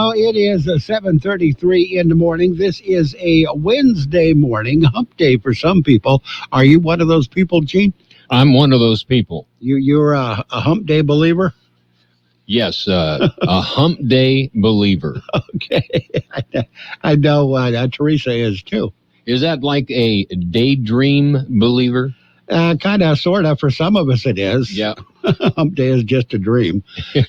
Well, it is 7:33 in the morning. This is a Wednesday morning, hump day for some people. Are you one of those people, Gene? I'm one of those people. You're a hump day believer? Yes, a hump day believer. Okay. I know Teresa is too. Is that like a daydream believer? Kind of, sort of. For some of us it is. Yeah. Hump day is just a dream.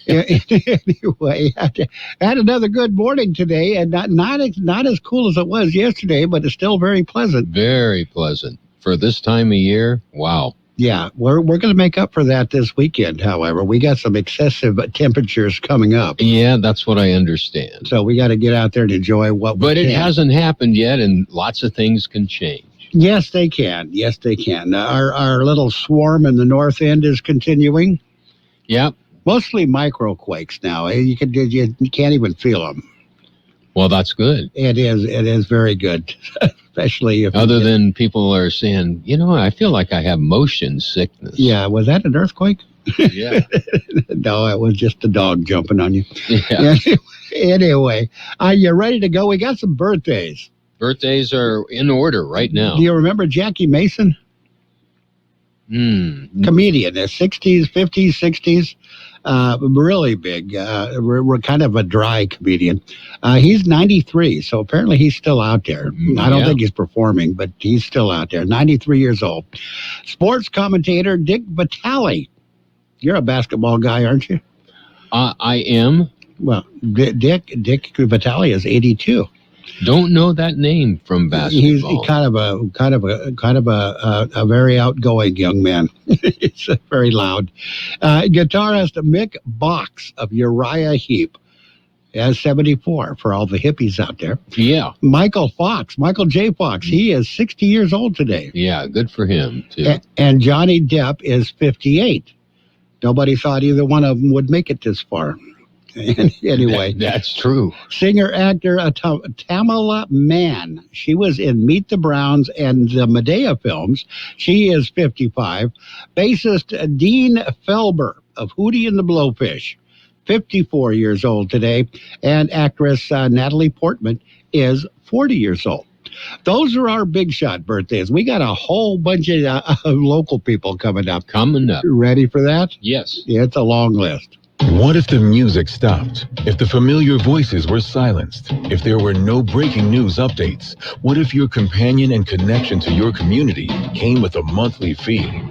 Anyway, had another good morning today, and not as cool as it was yesterday, but it's still very pleasant. Very pleasant. For this time of year, wow. Yeah, we're going to make up for that this weekend, however. We got some excessive temperatures coming up. Yeah, that's what I understand. So we got to get out there and enjoy what we can. But it hasn't happened yet, and lots of things can change. Yes, they can. Yes, they can. Our little swarm in the north end is continuing. Yep. Mostly microquakes now. You can't even feel them. Well, that's good. It is very good, especially if... Other than people are saying, I feel like I have motion sickness. Yeah, was that an earthquake? Yeah. No, it was just a dog jumping on you. Yeah. Anyway, are you ready to go? We got some birthdays. Birthdays are in order right now. Do you remember Jackie Mason? Comedian, 60s, 50s, 60s. Really big. We're kind of a dry comedian. He's 93, so apparently he's still out there. I don't think he's performing, but he's still out there. 93 years old. Sports commentator Dick Vitale. You're a basketball guy, aren't you? I am. Well, Dick Vitale is 82. Don't know that name from basketball. He's kind of a very outgoing young man. It's very loud. Guitarist Mick Box of Uriah Heep has 74 for all the hippies out there. Yeah. Michael J. Fox, he is 60 years old today. Yeah, good for him, too. And Johnny Depp is 58. Nobody thought either one of them would make it this far. Anyway. That's true. Singer-actor Tamala Mann. She was in Meet the Browns and the Medea films. She is 55. Bassist Dean Felber of Hootie and the Blowfish, 54 years old today. And actress Natalie Portman is 40 years old. Those are our big shot birthdays. We got a whole bunch of local people coming up. Ready for that? Yes. Yeah, it's a long list. What if the music stopped? If the familiar voices were silenced? If there were no breaking news updates? What if your companion and connection to your community came with a monthly fee?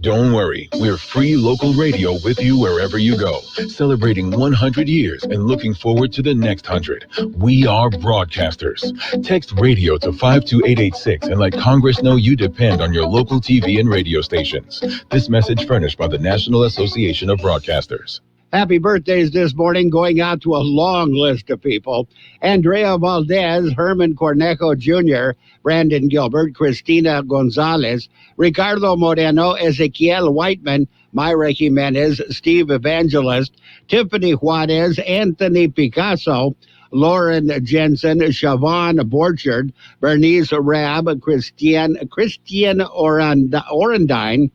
Don't worry, we're free local radio with you wherever you go, celebrating 100 years and looking forward to the next 100. We are broadcasters. Text radio to 52886 and let Congress know you depend on your local TV and radio stations. This message furnished by the National Association of Broadcasters. Happy birthdays this morning, going out to a long list of people. Andrea Valdez, Herman Cornejo Jr., Brandon Gilbert, Cristina Gonzalez, Ricardo Moreno, Ezequiel Whiteman, Myra Jimenez, Steve Evangelist, Tiffany Juarez, Anthony Picasso, Lauren Jensen, Siobhan Borchard, Bernice Rabb, Christian Orandine,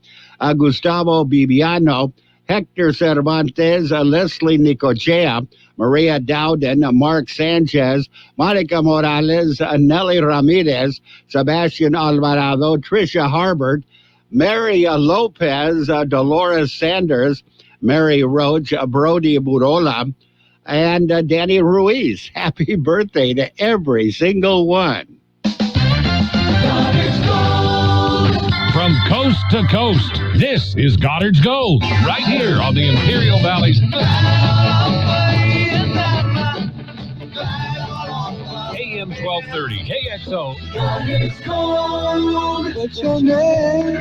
Gustavo Bibiano, Hector Cervantes, Leslie Nicochea, Maria Dowden, Mark Sanchez, Monica Morales, Nelly Ramirez, Sebastian Alvarado, Tricia Harbert, Mary Lopez, Dolores Sanders, Mary Roach, Brody Burola, and Danny Ruiz. Happy birthday to every single one. From coast to coast, this is Goddard's Gold, right here on the Imperial Valley's AM 1230 KXO. Goddard's Gold. What's your name?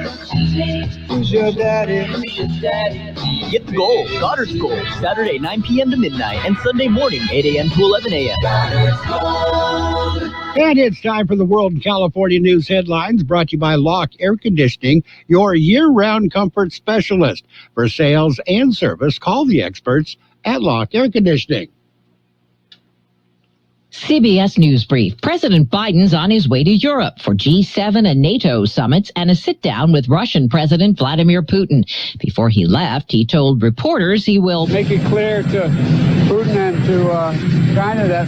Who's your daddy? Get the gold, Goddard's Gold, Saturday 9 p.m. to midnight and Sunday morning 8 a.m. to 11 a.m. And it's time for the World in California News headlines, brought to you by Locke Air Conditioning, your year-round comfort specialist. For sales and service, call the experts at Locke Air Conditioning. CBS News Brief. President Biden's on his way to Europe for G7 and NATO summits and a sit-down with Russian President Vladimir Putin. Before he left, he told reporters he will make it clear to Putin and to China that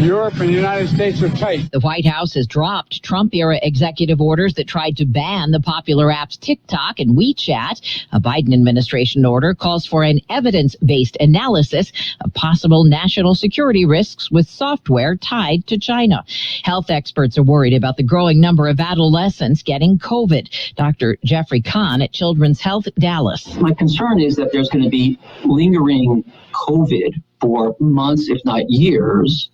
Europe and the United States are tight. The White House has dropped Trump-era executive orders that tried to ban the popular apps TikTok and WeChat. A Biden administration order calls for an evidence-based analysis of possible national security risks with software tied to China. Health experts are worried about the growing number of adolescents getting COVID. Dr. Jeffrey Kahn at Children's Health Dallas. My concern is that there's going to be lingering COVID for months, if not years,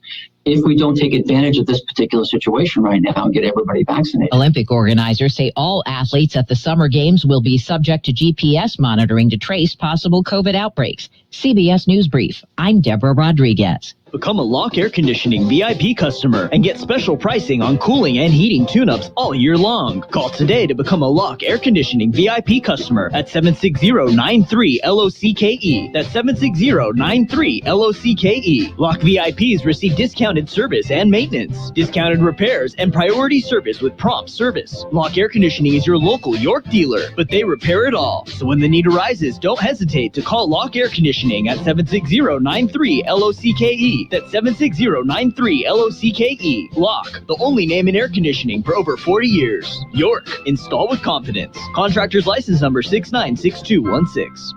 if we don't take advantage of this particular situation right now and get everybody vaccinated. Olympic organizers say all athletes at the Summer Games will be subject to GPS monitoring to trace possible COVID outbreaks. CBS News Brief. I'm Deborah Rodriguez. Become a Lock Air Conditioning VIP customer and get special pricing on cooling and heating tune-ups all year long. Call today to become a Lock Air Conditioning VIP customer at 760-93-LOCKE. That's 760-93-LOCKE. Lock VIPs receive discounted service and maintenance, discounted repairs, and priority service with prompt service. Lock Air Conditioning is your local York dealer, but they repair it all. So when the need arises, don't hesitate to call Lock Air Conditioning at 760-93-LOCKE. That's 760-93-LOCKE. Lock, the only name in air conditioning for over 40 years. York, install with confidence. Contractor's license number 696216.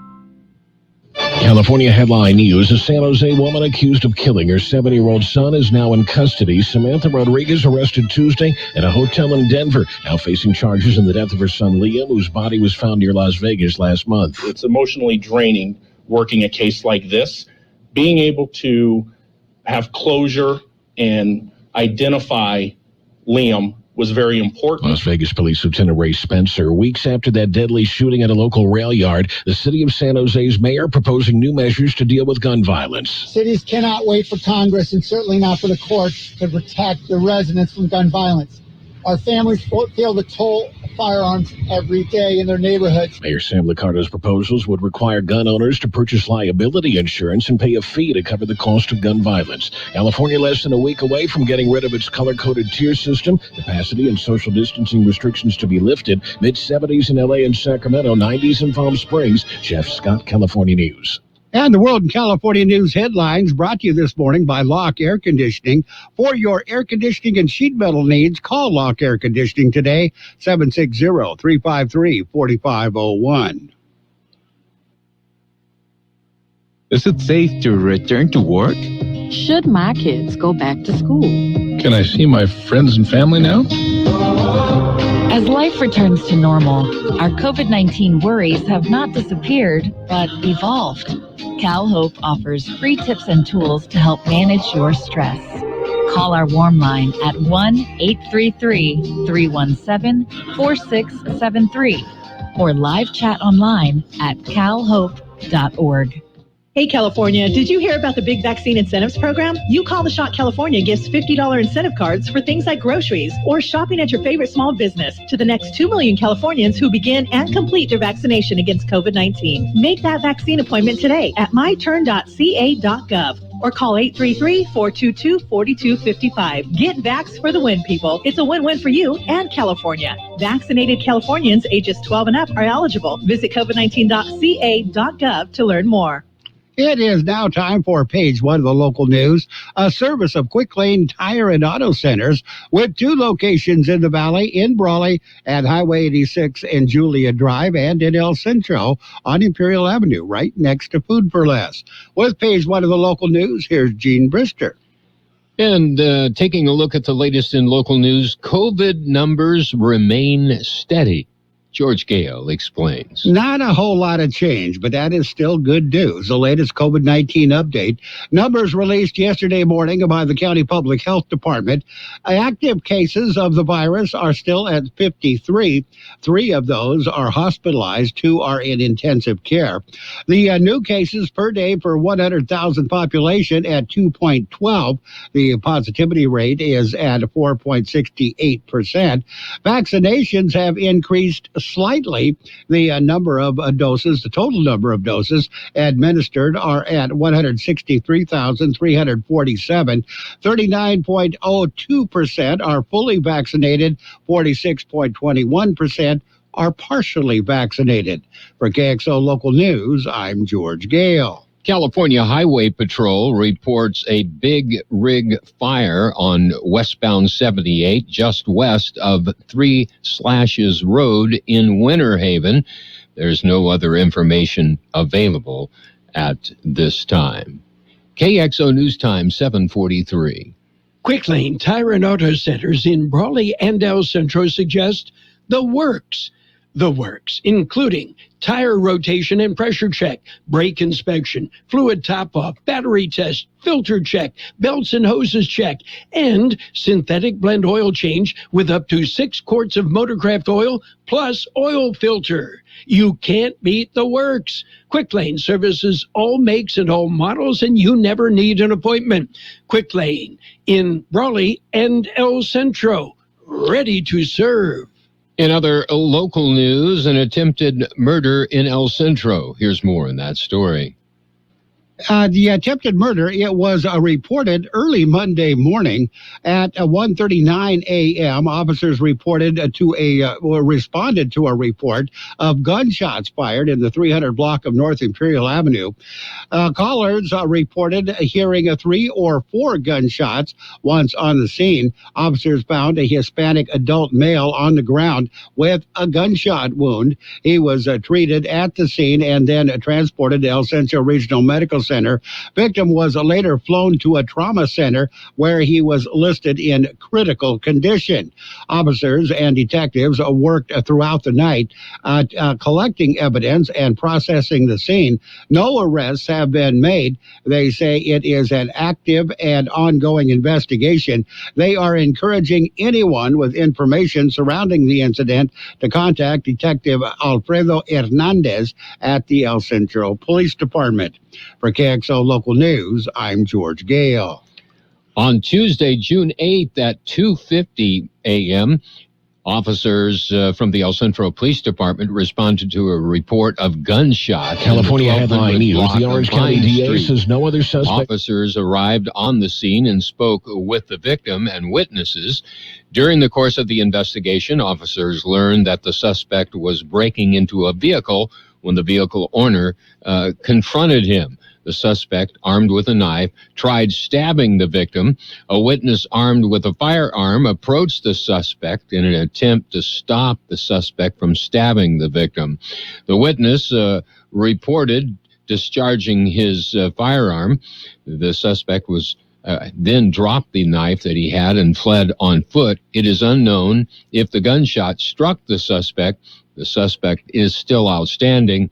California headline news. A San Jose woman accused of killing her 7-year-old son is now in custody. Samantha Rodriguez arrested Tuesday at a hotel in Denver, now facing charges in the death of her son Liam, whose body was found near Las Vegas last month. It's emotionally draining working a case like this. Being able to have closure and identify Liam was very important. Las Vegas Police Lieutenant Ray Spencer. Weeks after that deadly shooting at a local rail yard, the city of San Jose's mayor proposing new measures to deal with gun violence. Cities cannot wait for Congress and certainly not for the courts to protect the residents from gun violence. Our families feel the toll of firearms every day in their neighborhoods. Mayor Sam Liccardo's proposals would require gun owners to purchase liability insurance and pay a fee to cover the cost of gun violence. California less than a week away from getting rid of its color-coded tier system. Capacity and social distancing restrictions to be lifted. Mid-70s in L.A. and Sacramento, 90s in Palm Springs. Jeff Scott, California News. And the World in California News headlines brought to you this morning by Lock Air Conditioning. For your air conditioning and sheet metal needs, call Lock Air Conditioning today, 760-353-4501. Is it safe to return to work? Should my kids go back to school? Can I see my friends and family now? As life returns to normal, our COVID-19 worries have not disappeared, but evolved. Cal Hope offers free tips and tools to help manage your stress. Call our warm line at 1-833-317-4673 or live chat online at calhope.org. Hey, California, did you hear about the Big Vaccine Incentives Program? You Call the Shot California gives $50 incentive cards for things like groceries or shopping at your favorite small business to the next 2 million Californians who begin and complete their vaccination against COVID-19. Make that vaccine appointment today at myturn.ca.gov or call 833-422-4255. Get Vax for the win, people. It's a win-win for you and California. Vaccinated Californians ages 12 and up are eligible. Visit covid19.ca.gov to learn more. It is now time for page one of the local news, a service of Quick Lane Tire and Auto Centers with 2 locations in the Valley, in Brawley at Highway 86 and Julia Drive, and in El Centro on Imperial Avenue, right next to Food for Less. With page one of the local news, here's Gene Brister. And taking a look at the latest in local news, COVID numbers remain steady. George Gale explains. Not a whole lot of change, but that is still good news. The latest COVID-19 update. Numbers released yesterday morning by the County Public Health Department. Active cases of the virus are still at 53. 3 of those are hospitalized. 2 are in intensive care. The new cases per day per 100,000 population at 2.12. The positivity rate is at 4.68%. Vaccinations have increased slightly. The number of doses, the total number of doses administered are at 163,347. 39.02% are fully vaccinated. 46.21% are partially vaccinated. For KXO Local News, I'm George Gale. California Highway Patrol reports a big rig fire on westbound 78 just west of Three Slashes Road in Winter Haven. There's no other information available at this time. KXO News Time 7:43. Quick Lane Tire and Auto Centers in Brawley and El Centro suggest the works. The works, including tire rotation and pressure check, brake inspection, fluid top-off, battery test, filter check, belts and hoses check, and synthetic blend oil change with up to 6 quarts of Motorcraft oil plus oil filter. You can't beat the works. Quick Lane services all makes and all models, and you never need an appointment. Quick Lane in Brawley and El Centro, ready to serve. In other local news, an attempted murder in El Centro. Here's more in that story. The attempted murder, it was reported early Monday morning at 1:39 a.m. Officers responded to a report of gunshots fired in the 300 block of North Imperial Avenue. Callers reported hearing 3 or 4 gunshots. Once on the scene, officers found a Hispanic adult male on the ground with a gunshot wound. He was treated at the scene and then transported to El Centro Regional Medical Center. Victim was later flown to a trauma center where he was listed in critical condition. Officers and detectives worked throughout the night collecting evidence and processing the scene. No arrests have been made. They say it is an active and ongoing investigation. They are encouraging anyone with information surrounding the incident to contact Detective Alfredo Hernandez at the El Centro Police Department. For KXO Local News, I'm George Gale. On Tuesday, June 8th at 2:50 a.m., officers from the El Centro Police Department responded to a report of gunshots. California Headline News. The Orange County DA says no other suspect. Officers arrived on the scene and spoke with the victim and witnesses. During the course of the investigation, officers learned that the suspect was breaking into a vehicle when the vehicle owner confronted him. The suspect, armed with a knife, tried stabbing the victim. A witness armed with a firearm approached the suspect in an attempt to stop the suspect from stabbing the victim. The witness reported discharging his firearm. The suspect was then dropped the knife that he had and fled on foot. It is unknown if the gunshot struck the suspect. The suspect is still outstanding.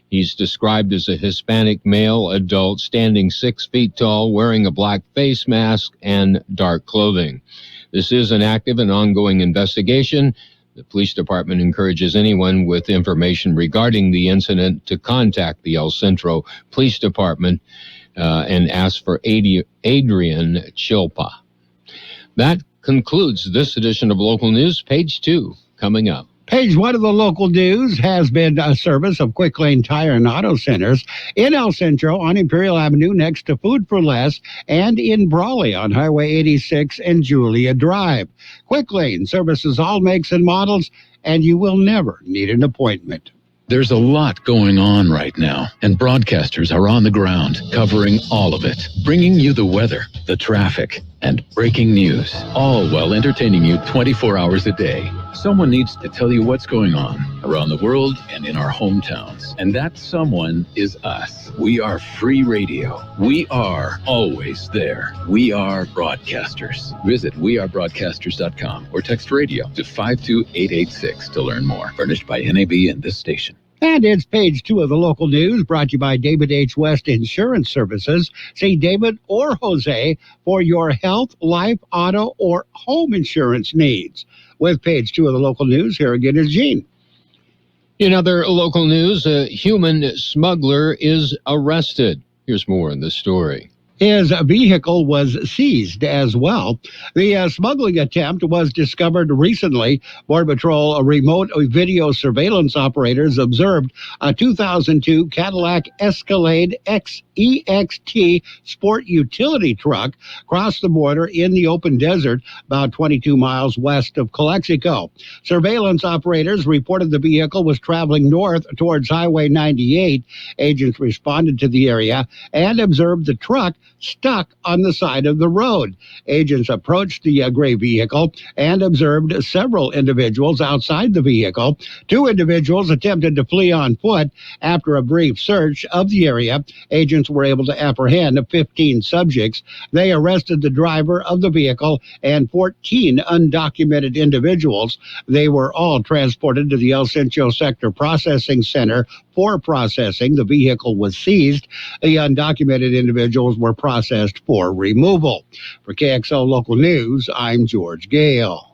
He's described as a Hispanic male adult, standing 6 feet tall, wearing a black face mask and dark clothing. This is an active and ongoing investigation. The police department encourages anyone with information regarding the incident to contact the El Centro Police Department and ask for Adrian Chilpa. That concludes this edition of Local News. Page 2 coming up. Page 1 of the local news has been a service of Quick Lane Tire and Auto Centers in El Centro on Imperial Avenue next to Food for Less, and in Brawley on Highway 86 and Julia Drive. Quick Lane services all makes and models, and you will never need an appointment. There's a lot going on right now, and broadcasters are on the ground covering all of it, bringing you the weather, the traffic, and breaking news, all while entertaining you 24 hours a day. Someone needs to tell you what's going on around the world and in our hometowns, and that someone is us. We are free radio. We are always there. We are broadcasters. Visit wearebroadcasters.com or text radio to 52886 to learn more. Furnished by NAB and this station. And it's page 2 of the local news, brought to you by David H. West Insurance Services. See David or Jose for your health, life, auto, or home insurance needs. With page 2 of the local news, here again is Gene. In other local news, a human smuggler is arrested. Here's more in the story. His vehicle was seized as well. The smuggling attempt was discovered recently. Border Patrol remote video surveillance operators observed a 2002 Cadillac Escalade XEXT sport utility truck cross the border in the open desert about 22 miles west of Calexico. Surveillance operators reported the vehicle was traveling north towards Highway 98. Agents responded to the area and observed the truck stuck on the side of the road. Agents approached the gray vehicle and observed several individuals outside the vehicle. 2 individuals attempted to flee on foot. After a brief search of the area, agents were able to apprehend 15 subjects. They arrested the driver of the vehicle and 14 undocumented individuals. They were all transported to the El Centro Sector Processing Center for processing. The vehicle was seized. The undocumented individuals were processed for removal. For KXO Local News, I'm George Gale.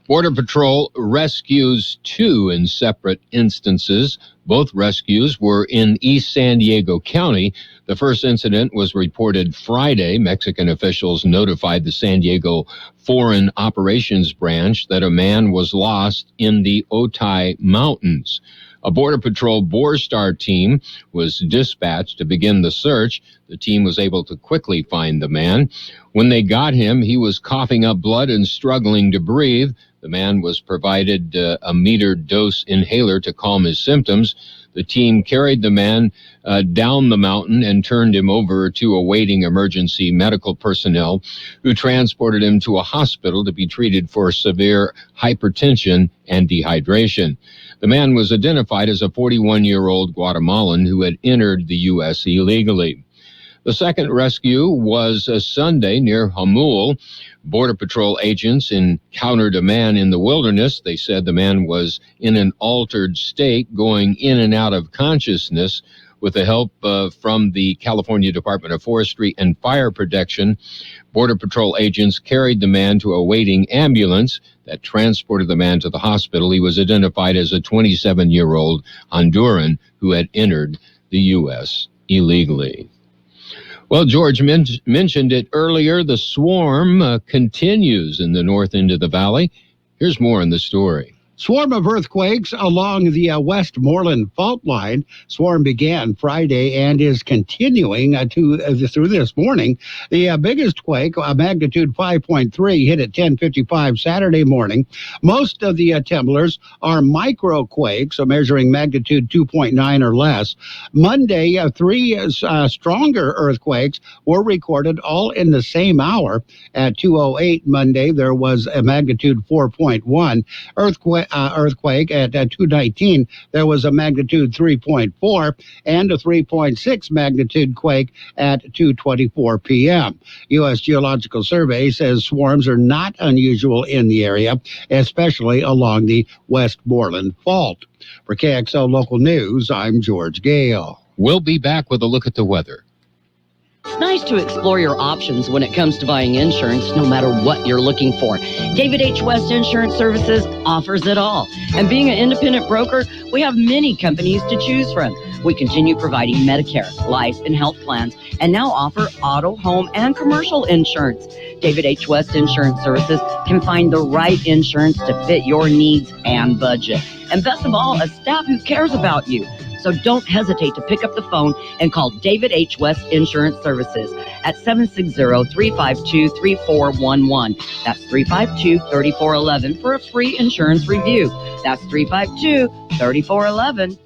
Border Patrol rescues 2 in separate instances. Both rescues were in East San Diego County. The first incident was reported Friday. Mexican officials notified the San Diego Foreign Operations Branch that a man was lost in the Otay Mountains. A Border Patrol Borstar team was dispatched to begin the search. The team was able to quickly find the man. When they got him, he was coughing up blood and struggling to breathe. The man was provided a metered dose inhaler to calm his symptoms. The team carried the man down the mountain and turned him over to awaiting emergency medical personnel who transported him to a hospital to be treated for severe hypertension and dehydration. The man was identified as a 41-year-old Guatemalan who had entered the U.S. illegally. The second rescue was Sunday near Hamul. Border Patrol agents encountered a man in the wilderness. They said the man was in an altered state, going in and out of consciousness. With the help from the California Department of Forestry and Fire Protection, Border Patrol agents carried the man to a waiting ambulance that transported the man to the hospital. He was identified as a 27-year-old Honduran who had entered the U.S. illegally. Well, George mentioned it earlier. The swarm continues in the north end of the valley. Here's more in the story. Swarm of earthquakes along the Westmoreland fault line. Swarm began Friday and is continuing through this morning. The biggest quake, a magnitude 5.3, hit at 10:55 Saturday morning. Most of the tremblers are microquakes, measuring magnitude 2.9 or less. Monday, 3 stronger earthquakes were recorded all in the same hour. At 2:08 Monday, there was a magnitude 4.1 earthquake at 2:19. There was a magnitude 3.4 and a 3.6 magnitude quake at 2:24 p.m. U.S. Geological Survey says swarms are not unusual in the area, especially along the Westmoreland Fault. For KXO Local News, I'm George Gale. We'll be back with a look at the weather. It's nice to explore your options when it comes to buying insurance, no matter what you're looking for. David H. West Insurance Services offers it all. And being an independent broker, we have many companies to choose from. We continue providing Medicare, life, and health plans, and now offer auto, home, and commercial insurance. David H. West Insurance Services can find the right insurance to fit your needs and budget. And best of all, a staff who cares about you. So don't hesitate to pick up the phone and call David H. West Insurance Services at 760-352-3411. That's 352-3411 for a free insurance review. That's 352-3411.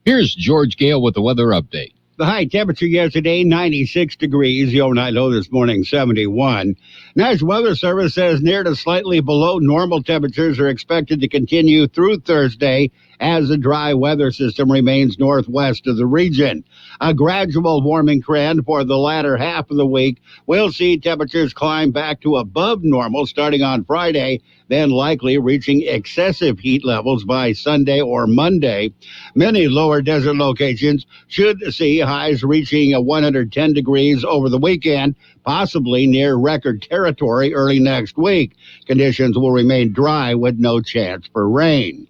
Here's George Gale with the weather update. The high temperature yesterday, 96 degrees. The overnight low this morning, 71. National Weather Service says near to slightly below normal temperatures are expected to continue through Thursday as a dry weather system remains northwest of the region. A gradual warming trend for the latter half of the week. We'll see temperatures climb back to above normal starting on Friday, then likely reaching excessive heat levels by Sunday or Monday. Many lower desert locations should see highs reaching 110 degrees over the weekend, possibly near record territory early next week. Conditions will remain dry with no chance for rain.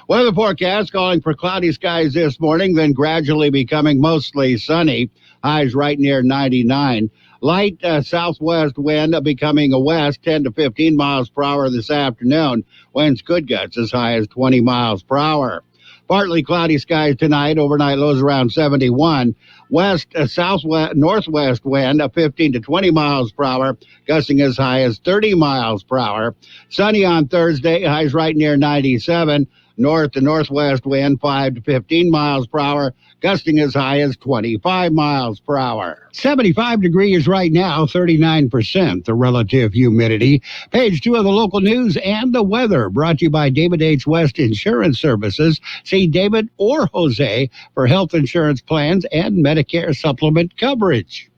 Weather forecast calling for cloudy skies this morning, then gradually becoming mostly sunny. Highs right near 99. Light southwest wind becoming a west, 10 to 15 miles per hour this afternoon. Winds could get as high as 20 miles per hour. Partly cloudy skies tonight. Overnight lows around 71. West, southwest, northwest wind 15 to 20 miles per hour, gusting as high as 30 miles per hour. Sunny on Thursday, highs right near 97. North to northwest wind 5 to 15 miles per hour, gusting as high as 25 miles per hour. 75 degrees right now, 39% the relative humidity. Page 2 of the local news and the weather, brought to you by David H. West Insurance Services. See David or Jose for health insurance plans and Medicare supplement coverage.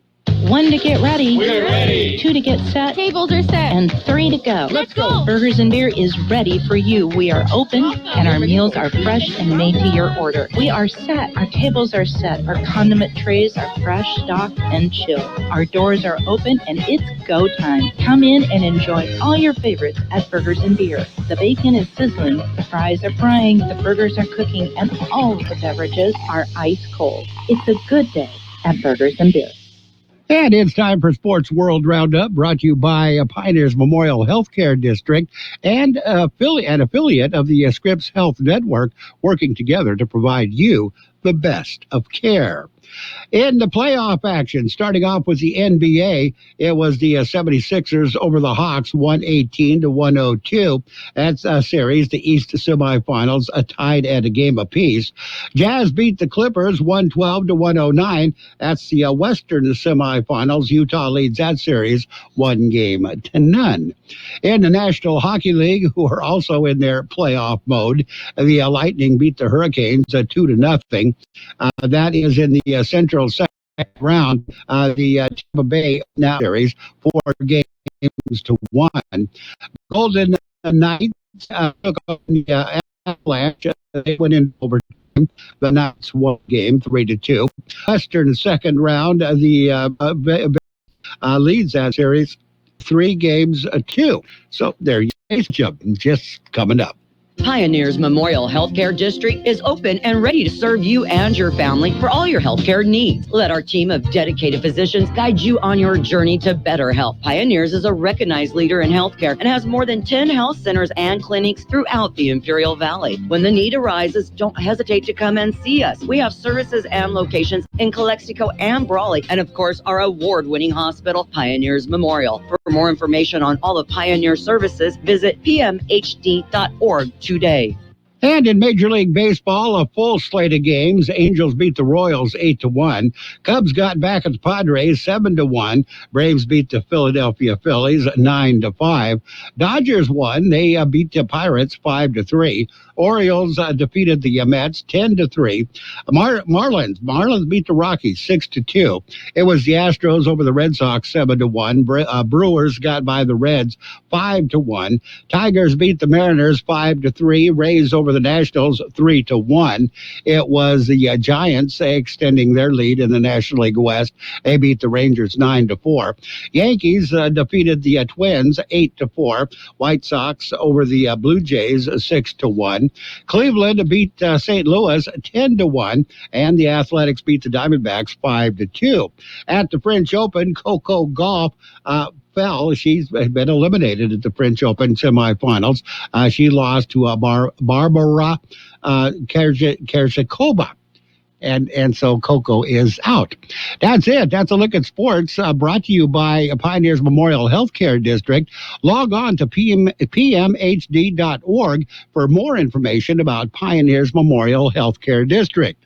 1 to get ready. We're ready. 2 to get set. Tables are set. And 3 to go. Let's go. Burgers and Beer is ready for you. We are open and our meals are fresh and made to your order. We are set. Our tables are set. Our condiment trays are fresh, stocked, and chilled. Our doors are open and it's go time. Come in and enjoy all your favorites at Burgers and Beer. The bacon is sizzling, the fries are frying, the burgers are cooking, and all of the beverages are ice cold. It's a good day at Burgers and Beer. And it's time for Sports World Roundup, brought to you by Pioneers Memorial Healthcare District and an affiliate of the Scripps Health Network, working together to provide you the best of care. In the playoff action, starting off with the NBA, it was the 76ers over the Hawks, 118 to 102. That's a series. The East semifinals tied at a game apiece. Jazz beat the Clippers 112 to 109. That's the Western semifinals. Utah leads that series 1-0. In the National Hockey League, who are also in their playoff mode, the Lightning beat the Hurricanes 2-0. That is in the Central second round. The Tampa Bay now series 4-1. Golden Knights took on the Avalanche. They went in overtime. The Knights won game 3-2. Western second round, the leads that series 3-2. So there you go. Just coming up. Pioneers Memorial Healthcare District is open and ready to serve you and your family for all your healthcare needs. Let our team of dedicated physicians guide you on your journey to better health. Pioneers is a recognized leader in healthcare and has more than 10 health centers and clinics throughout the Imperial Valley. When the need arises, don't hesitate to come and see us. We have services and locations in Calexico and Brawley, and of course, our award-winning hospital, Pioneers Memorial. For more information on all of Pioneer services, visit pmhd.org today. And in Major League Baseball, a full slate of games. Angels beat the Royals 8-1. Cubs got back at the Padres 7-1. Braves beat the Philadelphia Phillies 9-5. Dodgers won. They beat the Pirates 5-3. Orioles defeated the Mets 10-3. Marlins beat the Rockies 6-2. It was the Astros over the Red Sox 7-1. Brewers got by the Reds 5-1. Tigers beat the Mariners 5-3. Rays over the Nationals 3-1. It was the Giants extending their lead in the National League West. They beat the Rangers 9-4. Yankees defeated the Twins 8-4. White Sox over the Blue Jays 6-1. Cleveland beat St. Louis 10-1, and the Athletics beat the Diamondbacks 5-2. At the French Open, Coco Gauff fell. She's been eliminated at the French Open semifinals. She lost to Barbara Krejcikova. And so Coco is out. That's it. That's a look at sports brought to you by Pioneers Memorial Healthcare District. Log on to pmhd.org for more information about Pioneers Memorial Healthcare District.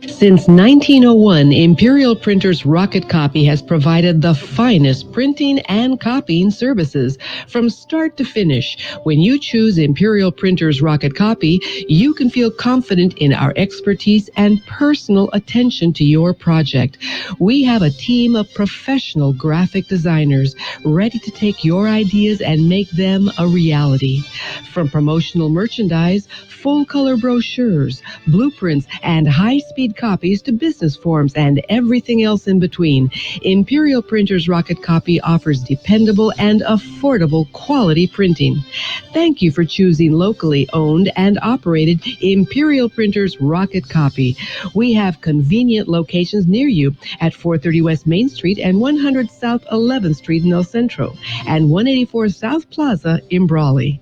Since 1901, Imperial Printers Rocket Copy has provided the finest printing and copying services from start to finish. When you choose Imperial Printers Rocket Copy, you can feel confident in our expertise and personal attention to your project. We have a team of professional graphic designers ready to take your ideas and make them a reality. From promotional merchandise, full-color brochures, blueprints, and high-speed high-speed copies to business forms and everything else in between. Imperial Printers Rocket Copy offers dependable and affordable quality printing. Thank you for choosing locally owned and operated Imperial Printers Rocket Copy. We have convenient locations near you at 430 West Main Street and 100 South 11th Street in El Centro and 184 South Plaza in Brawley.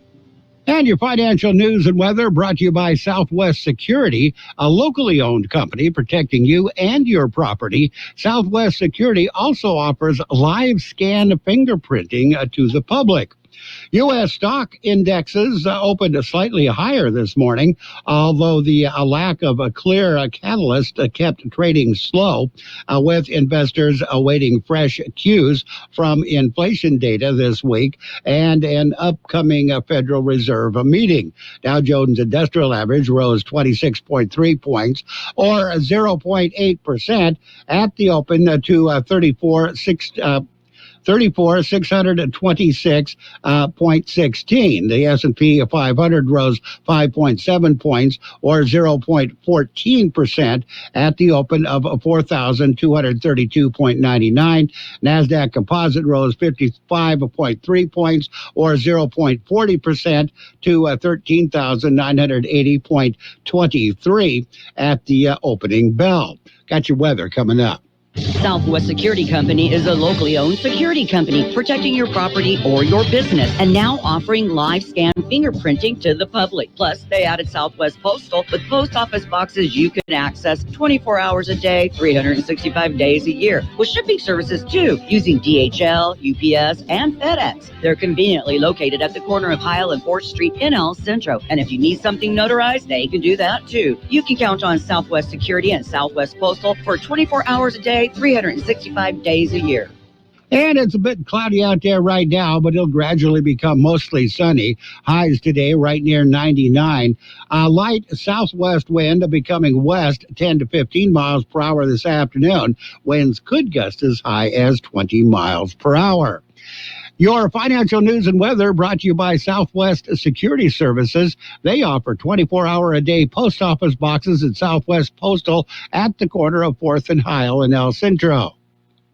And your financial news and weather brought to you by Southwest Security, a locally owned company protecting you and your property. Southwest Security also offers live scan fingerprinting to the public. U.S. stock indexes opened slightly higher this morning, although the lack of a clear catalyst kept trading slow, with investors awaiting fresh cues from inflation data this week and an upcoming Federal Reserve meeting. Dow Jones Industrial Average rose 26.3 points, or 0.8%, at the open to 34,626.16. The S&P 500 rose 5.7 points, or 0.14%, at the open of 4,232.99. NASDAQ Composite rose 55.3 points, or 0.40%, to 13,980.23 at the opening bell. Got your weather coming up. Southwest Security Company is a locally owned security company protecting your property or your business, and now offering live scan fingerprinting to the public. Plus, they added Southwest Postal with post office boxes you can access 24 hours a day, 365 days a year, with shipping services too, using DHL, UPS, and FedEx. They're conveniently located at the corner of Heil and 4th Street in El Centro, and if you need something notarized, they can do that too. You can count on Southwest Security and Southwest Postal for 24 hours a day, 365 days a year. And it's a bit cloudy out there right now, but it'll gradually become mostly sunny. Highs today right near 99. Light southwest wind becoming west 10 to 15 miles per hour this afternoon. Winds could gust as high as 20 miles per hour. Your financial news and weather brought to you by Southwest Security Services. They offer 24-hour-a-day post office boxes at Southwest Postal at the corner of 4th and Heil in El Centro.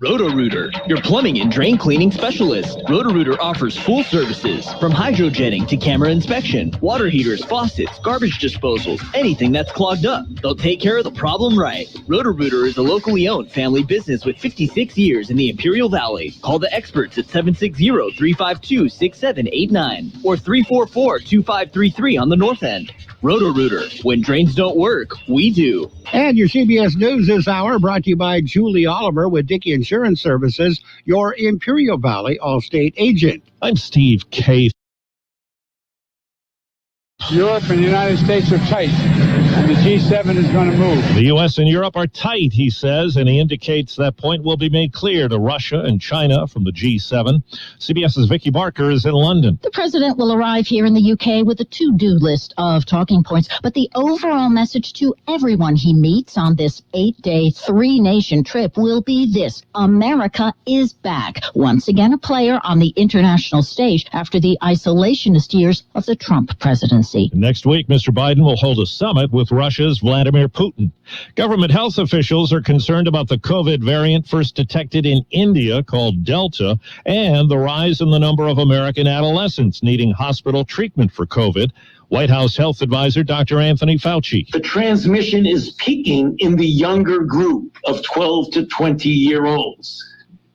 Roto-Rooter, your plumbing and drain cleaning specialist. Roto-Rooter offers full services, from hydrojetting to camera inspection, water heaters, faucets, garbage disposals, anything that's clogged up. They'll take care of the problem right. Roto-Rooter is a locally owned family business with 56 years in the Imperial Valley. Call the experts at 760-352-6789 or 344-2533 on the north end. Roto-Rooter, when drains don't work, we do. And your CBS News this hour brought to you by Julie Oliver with Dickey Insurance Services, your Imperial Valley Allstate agent. I'm Steve K. Europe and the United States are tight, and the G7 is going to move. The U.S. and Europe are tight, he says, and he indicates that point will be made clear to Russia and China from the G7. CBS's Vicky Barker is in London. The president will arrive here in the UK with a to-do list of talking points, but the overall message to everyone he meets on this 8-day, 3-nation trip will be this: America is back, once again a player on the international stage after the isolationist years of the Trump presidency. Next week, Mr. Biden will hold a summit with Russia's Vladimir Putin. Government health officials are concerned about the COVID variant first detected in India called Delta and the rise in the number of American adolescents needing hospital treatment for COVID. White House Health Advisor Dr. Anthony Fauci. The transmission is peaking in the younger group of 12 to 20-year-olds,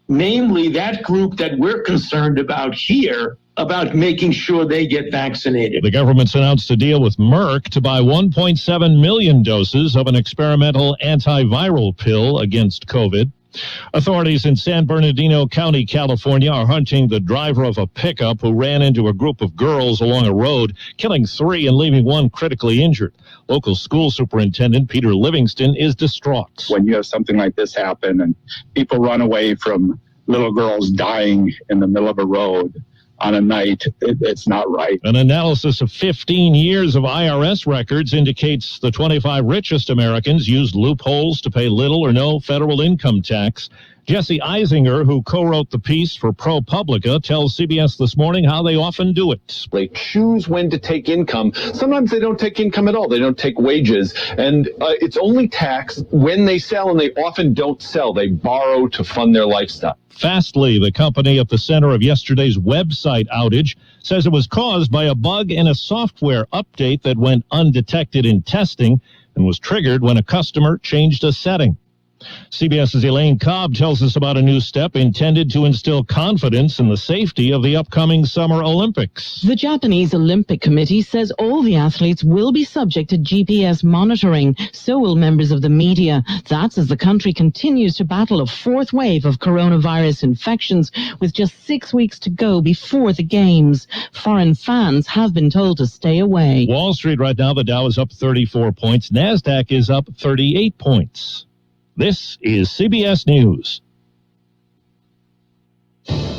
namely that group that we're concerned about here, about making sure they get vaccinated. The government's announced a deal with Merck to buy 1.7 million doses of an experimental antiviral pill against COVID. Authorities in San Bernardino County, California, are hunting the driver of a pickup who ran into a group of girls along a road, killing 3 and leaving 1 critically injured. Local school superintendent Peter Livingston is distraught. When you have something like this happen and people run away from little girls dying in the middle of a road on a night, it's not right. An analysis of 15 years of IRS records indicates the 25 richest Americans used loopholes to pay little or no federal income tax. Jesse Eisinger, who co-wrote the piece for ProPublica, tells CBS This Morning how they often do it. They choose when to take income. Sometimes they don't take income at all. They don't take wages. And it's only taxed when they sell, and they often don't sell. They borrow to fund their lifestyle. Fastly, the company at the center of yesterday's website outage, says it was caused by a bug in a software update that went undetected in testing and was triggered when a customer changed a setting. CBS's Elaine Cobb tells us about a new step intended to instill confidence in the safety of the upcoming Summer Olympics. The Japanese Olympic Committee says all the athletes will be subject to GPS monitoring. So will members of the media. That's as the country continues to battle a fourth wave of coronavirus infections with just 6 weeks to go before the games. Foreign fans have been told to stay away. Wall Street right now, the Dow is up 34 points. NASDAQ is up 38 points. This is CBS News.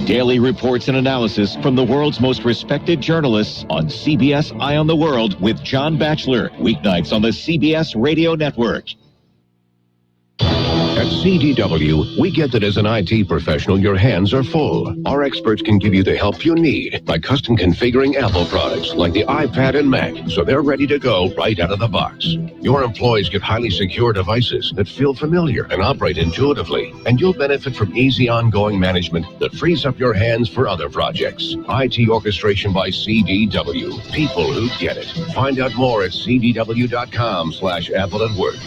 Daily reports and analysis from the world's most respected journalists on CBS Eye on the World with John Batchelor. Weeknights on the CBS Radio Network. At CDW, we get that as an IT professional, your hands are full. Our experts can give you the help you need by custom configuring Apple products like the iPad and Mac, so they're ready to go right out of the box. Your employees get highly secure devices that feel familiar and operate intuitively, and you'll benefit from easy ongoing management that frees up your hands for other projects. IT orchestration by CDW. People who get it. Find out more at cdw.com/Apple at Work.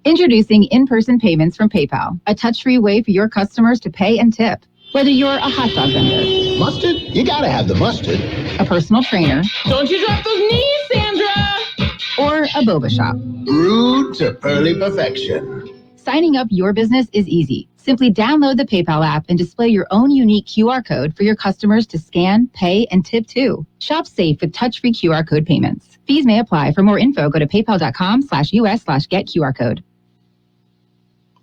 Introducing in-person payments from PayPal, a touch-free way for your customers to pay and tip. Whether you're a hot dog vendor, mustard? You gotta have the mustard. A personal trainer, don't you drop those knees, Sandra! Or a boba shop. Rude to pearly perfection. Signing up your business is easy. Simply download the PayPal app and display your own unique QR code for your customers to scan, pay, and tip too. Shop safe with touch-free QR code payments. Fees may apply. For more info, go to paypal.com/US/getQRcode.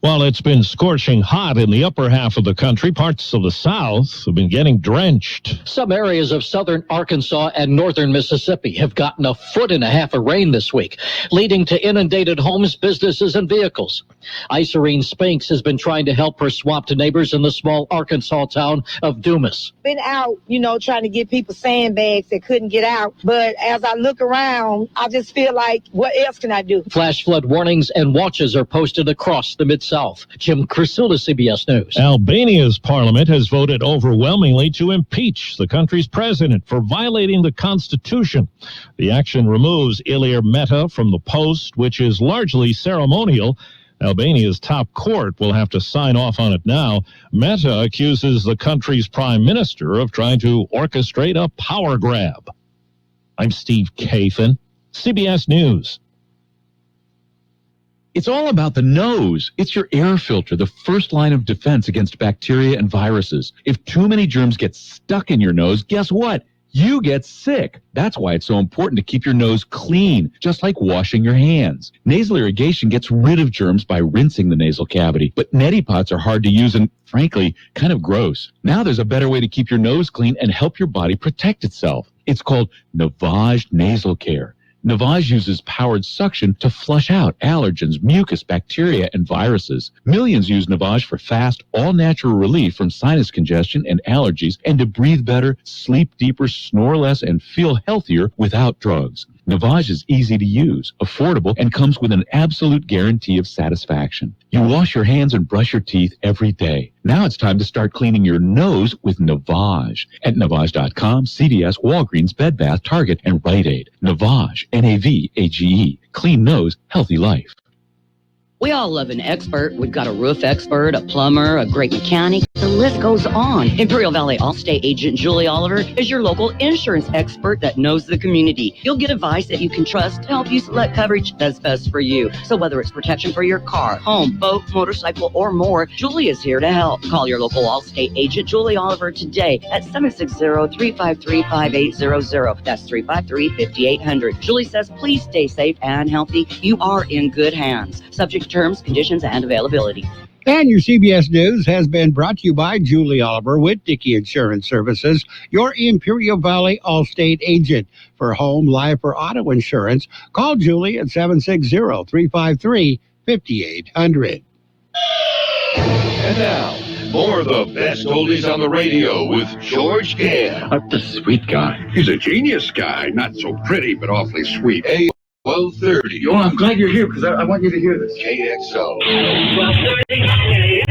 While it's been scorching hot in the upper half of the country, parts of the South have been getting drenched. Some areas of southern Arkansas and northern Mississippi have gotten 1.5 feet of rain this week, leading to inundated homes, businesses, and vehicles. Iserene Spinks has been trying to help her swamped neighbors in the small Arkansas town of Dumas. Been out, trying to get people sandbags that couldn't get out. But as I look around, I just feel like, what else can I do? Flash flood warnings and watches are posted across the Mid-South. Jim Crisula, CBS News. Albania's parliament has voted overwhelmingly to impeach the country's president for violating the Constitution. The action removes Ilir Meta from the post, which is largely ceremonial. Albania's top court will have to sign off on it now. Meta accuses the country's prime minister of trying to orchestrate a power grab. I'm Steve Kathan, CBS News. It's all about the nose. It's your air filter, the first line of defense against bacteria and viruses. If too many germs get stuck in your nose, guess what? You get sick. That's why it's so important to keep your nose clean, just like washing your hands. Nasal irrigation gets rid of germs by rinsing the nasal cavity, but neti pots are hard to use and, frankly, kind of gross. Now there's a better way to keep your nose clean and help your body protect itself. It's called Navage Nasal Care. Navage uses powered suction to flush out allergens, mucus, bacteria, and viruses. Millions use Navage for fast, all-natural relief from sinus congestion and allergies, and to breathe better, sleep deeper, snore less, and feel healthier without drugs. Navage is easy to use, affordable, and comes with an absolute guarantee of satisfaction. You wash your hands and brush your teeth every day. Now it's time to start cleaning your nose with Navage. At Navage.com, CVS, Walgreens, Bed Bath, Target, and Rite Aid. Navage, N-A-V-A-G-E. Clean nose, healthy life. We all love an expert. We've got a roof expert, a plumber, a great mechanic. The list goes on. Imperial Valley Allstate agent Julie Oliver is your local insurance expert that knows the community. You'll get advice that you can trust to help you select coverage that's best for you. So whether it's protection for your car, home, boat, motorcycle, or more, Julie is here to help. Call your local Allstate agent Julie Oliver today at 760-353-5800. That's 353-5800. Julie says, please stay safe and healthy. You are in good hands. Subject to terms, conditions, and availability. And your CBS News has been brought to you by Julie Oliver with Dickey Insurance Services, your Imperial Valley Allstate agent. For home, life, or auto insurance, call Julie at 760-353-5800. And now, more of the best oldies on the radio with George Gale. The sweet guy. He's a genius guy. Not so pretty, but awfully sweet. 1230. I'm glad you're here because I want you to hear this. KXO. 1230.